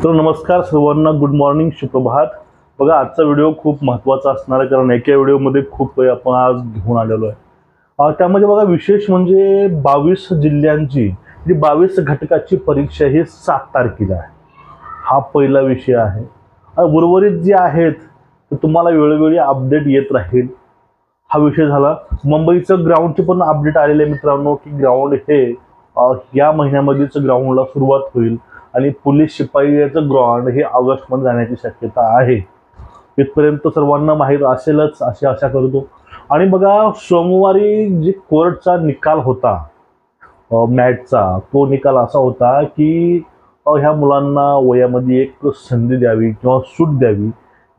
तर नमस्कार सर्वांना, गुड मॉर्निंग, सुप्रभात। बघा, आजचा व्हिडिओ खूप महत्त्वाचा असणार आहे, कारण एका व्हिडिओमध्ये खूप काही आपण आज घेऊन आलेलो आहे। त्यामध्ये बघा, विशेष म्हणजे 22 जिल्ह्यांची जी 22 घटकाची परीक्षा ही 7 तारखेला आहे। हा पहिला विषय आहे। उर्वरित जे आहेत ते तुम्हाला वेळोवेळी अपडेट येत राहील। हा विषय झाला। मुंबईचं ग्राउंडचे पण अपडेट आलेले मित्रांनो, की ग्राउंड हे या महिन्यामध्येच ग्राउंडला सुरुवात होईल आणि पोलीस शिपाईचं ग्राउंड हे ऑगस्टमध्ये जाण्याची शक्यता आहे। इथपर्यंत सर्वांना माहीत असेलच अशी आशा करतो। आणि बघा, सोमवारी जे कोर्टचा निकाल होता मॅटचा, तो निकाल असा होता की ह्या मुलांना वयामध्ये एक संधी द्यावी किंवा सूट द्यावी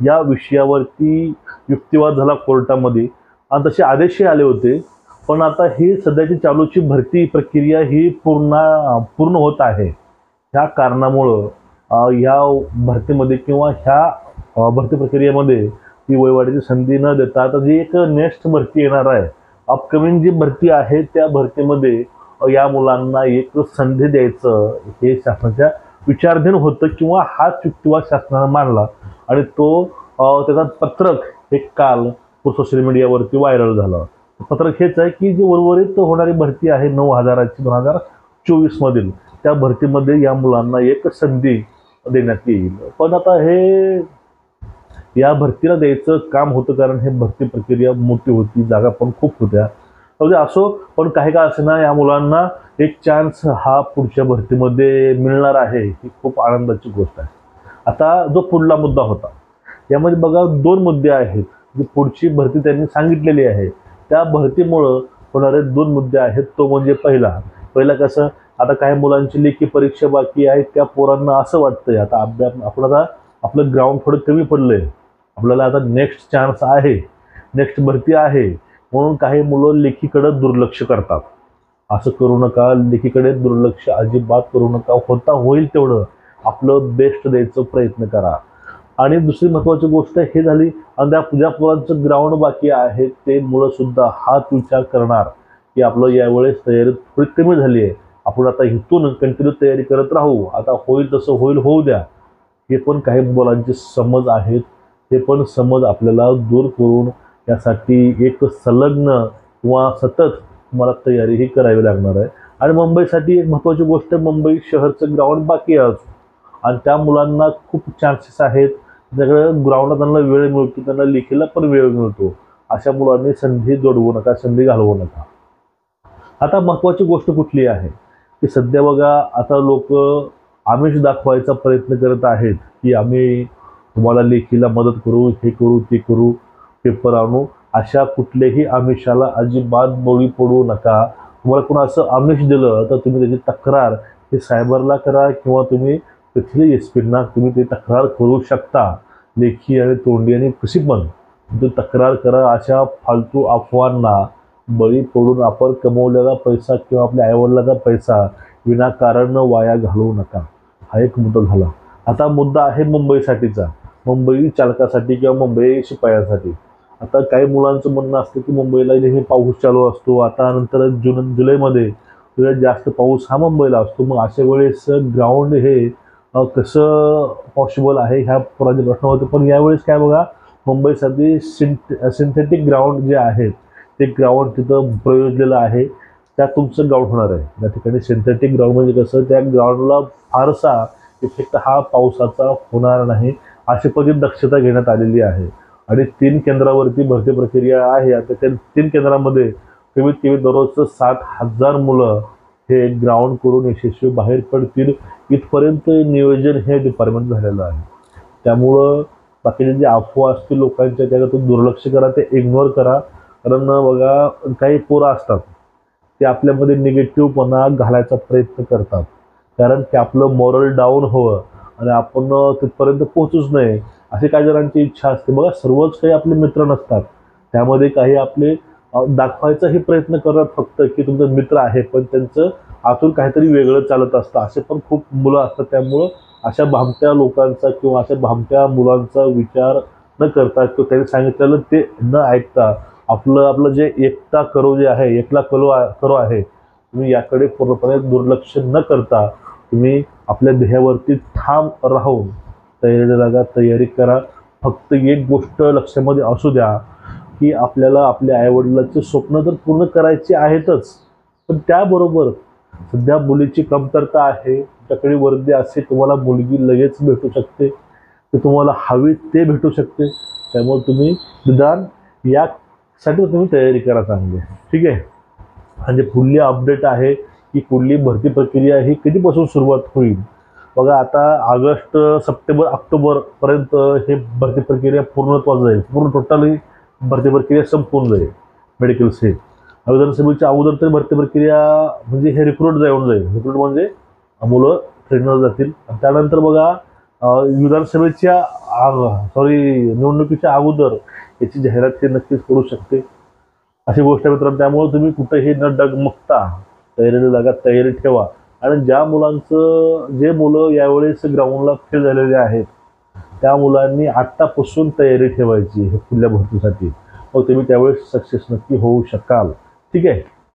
या विषयावरती युक्तिवाद झाला कोर्टामध्ये आणि तसे आदेशही आले होते। पण आता ही सध्याची चालूची भरती प्रक्रिया ही पूर्ण होत आहे। ह्या कारणामुळं या भरतीमध्ये किंवा ह्या भरती प्रक्रियेमध्ये ती वयवाढीची संधी न देता आता जी एक नेक्स्ट भरती येणार आहे, अपकमिंग जी भरती आहे, त्या भरतीमध्ये या मुलांना एक संधी द्यायचं हे शासनाच्या विचाराधीन होतं किंवा हाच युक्तिवाद शासनाने मांडला आणि तो त्याचा पत्रक हे काल सोशल मीडियावरती व्हायरल झालं। पत्रक हेच आहे की जी उर्वरित होणारी भरती आहे 9,000ची 2024 मधील, त्या भरतीमध्ये या मुलांना एक संधी देण्यात येईल। पण आता हे या भरतीला द्यायचं काम होतं, कारण हे भरती प्रक्रिया मोठी होती, जागा पण खूप होत्या। म्हणजे असो, पण काही का असेना या मुलांना एक चान्स हा पुढच्या भरतीमध्ये मिळणार आहे, ही खूप आनंदाची गोष्ट आहे। आता जो पुढला मुद्दा होता, यामध्ये बघा 2 मुद्दे आहेत। जी पुढची भरती त्यांनी सांगितलेली आहे, त्या भरतीमुळं होणारे 2 मुद्दे आहेत। तो म्हणजे पहिला कसं, आता काही मुलांची लेखी परीक्षा बाकी आहे, त्या पोरांना असं वाटतंय आता आपलं ग्राउंड थोडं कमी पडलंय, आपल्याला आता नेक्स्ट चान्स आहे, नेक्स्ट भरती आहे, म्हणून काही मुलं लेखीकडे दुर्लक्ष करतात। असं करू नका, लेखीकडे दुर्लक्ष अजिबात करू नका। होईल तेवढं आपलं बेस्ट द्यायचा प्रयत्न करा। आणि दुसरी महत्त्वाची गोष्ट हे झाली, ज्या पोरांचं ग्राउंड बाकी आहे ते मुलं सुद्धा हाच विचार करणार की आपलं यावेळेस तयारी थोडी कमी झाली आहे, आपण आता इथून कंटिन्यू तयारी करत राहू, आता होईल तसं होईल, होऊ द्या। हे पण काही मुलांचे समज आहेत, ते पण समज आपल्याला दूर करून यासाठी एक संलग्न किंवा सतत तुम्हाला तयारी ही करावी लागणार आहे। आणि मुंबईसाठी एक महत्त्वाची गोष्ट, मुंबई शहरचं ग्राउंड बाकी आहे आणि त्या मुलांना खूप चान्सेस आहेत, सगळं ग्राउंडला त्यांना वेळ मिळतो, त्यांना लेखीला पण वेळ मिळतो। अशा मुलांनी संधी जोडवू नका, संधी घालवू नका। आता महत्त्वाची गोष्ट कुठली आहे की सध्या बघा, आता लोक आमिष दाखवायचा प्रयत्न करत आहेत की आम्ही तुम्हाला लेखीला मदत करू, हे करू, ते करू, पेपर आणू। अशा कुठल्याही आमिषाला अजिबात बळी पडू नका। तुम्हाला कोण असं आमिष दिलं तर तुम्ही त्याची तक्रार हे सायबरला करा किंवा तुम्ही तिथले एसपींना तुम्ही ते तक्रार करू शकता। लेखी आणि तोंडी आणि कशी पण तक्रार करा। अशा फालतू अफवांना बळी पडून आपण कमवलेला पैसा किंवा आपल्या आईवडिलांचा पैसा विनाकारण वाया घालवू नका। हा एक मुद्दा झाला। आता मुद्दा आहे मुंबईसाठीचा, मुंबई चालकासाठी किंवा मुंबई शिपायांसाठी। आता काही मुलांचं म्हणणं असतं की मुंबईला नेहमी पाऊस चालू असतो, आता नंतर जुलैमध्ये जास्त पाऊस हा मुंबईला असतो, मग अशा वेळेस ग्राउंड हे कसं पॉसिबल आहे, ह्या पुराचे प्रश्न होते। पण यावेळेस काय बघा, मुंबईसाठी सिंथेटिक ग्राउंड जे आहेत ते ग्राउंड तिथं प्रयोजलेलं आहे, त्यात तुमचं ग्राउंड होणार आहे। त्या ठिकाणी सिंथेटिक ग्राउंड म्हणजे कसं, त्या ग्राउंडला फारसा इफेक्ट हा पावसाचा होणार नाही, अशी पण दक्षता घेण्यात आलेली आहे। आणि 3 केंद्रावरती भरती प्रक्रिया आहे। आता त्या 3 केंद्रामध्ये कमीत कमी दररोज 60,000 मुलं हे ग्राउंड करून यशस्वी बाहेर पडतील, इथपर्यंत नियोजन हे डिपार्टमेंट झालेलं आहे। त्यामुळं बाकीचे जे अफवा असतील लोकांच्या, त्याच्यातून दुर्लक्ष करा, ते इग्नोर करा। कारण बघा, काही पोरं असतात ते आपल्यामध्ये निगेटिव्हपणा घालायचा प्रयत्न करतात, कारण ते आपलं मॉरल डाऊन हवं आणि आपण तिथपर्यंत पोहोचूच नये अशी काही जणांची इच्छा असते। बघा, सर्वच काही आपले मित्र नसतात, त्यामध्ये काही आपले दाखवायचाही प्रयत्न करतात फक्त की तुमचा मित्र आहे, पण त्यांचं आतून काहीतरी वेगळं चालत असतं। असे पण खूप मुलं असतात। त्यामुळं अशा भामट्या लोकांचा किंवा अशा भामट्या मुलांचा विचार न करता किंवा त्यांनी सांगितलेलं ते न ऐकता आपलं जे एकटा करो जे आहे, एकला करो आहे, तुम्ही याकडे पूर्णपणे दुर्लक्ष न करता तुम्ही आपल्या ध्येयावरती ठाम राहून तयारीला लागा, तयारी करा. फक्त एक गोष्ट लक्षामध्ये असू द्या की आपल्याला आपल्या आईवडिलांचे स्वप्न तर पूर्ण करायचे आहेतच, पण त्याबरोबर सध्या मुलीची कमतरता आहे. तुमच्याकडे वर्दी असे तुम्हाला मुलगी लगेच भेटू शकते, ते तुम्हाला हवी ते भेटू शकते. त्यामुळे तुम्ही निदान यासाठी तुम्ही तयारी करा चांगली. ठीक आहे. म्हणजे पुढली अपडेट आहे की पुढली भरती प्रक्रिया ही कधीपासून सुरुवात होईल. बघा आता ऑगस्ट, सप्टेंबर, ऑक्टोबरपर्यंत हे भरती प्रक्रिया पूर्णत्वास जाईल. पूर्ण टोटली भरती प्रक्रिया संपून जाईल. मेडिकल सेट विधानसभेच्या अगोदर तरी भरती प्रक्रिया म्हणजे हे रिक्रूट जाऊन जाईल. रिक्रूट म्हणजे मुलं ट्रेनर जातील. त्यानंतर बघा विधानसभेच्या निवडणुकीच्या अगोदर याची जाहिरात हे नक्कीच करू शकते. अशी गोष्ट आहे मित्रांनो. त्यामुळे तुम्ही कुठेही न डगमगता तयारीला लागा, तयारी ठेवा. आणि जे मुलं यावेळेस ग्राउंडला फेल झालेले आहेत त्या मुलांनी आत्तापासून तयारी ठेवायची हे पुढल्या भरतीसाठी. मग तुम्ही त्यावेळेस सक्सेस नक्की होऊ शकाल. ठीक आहे.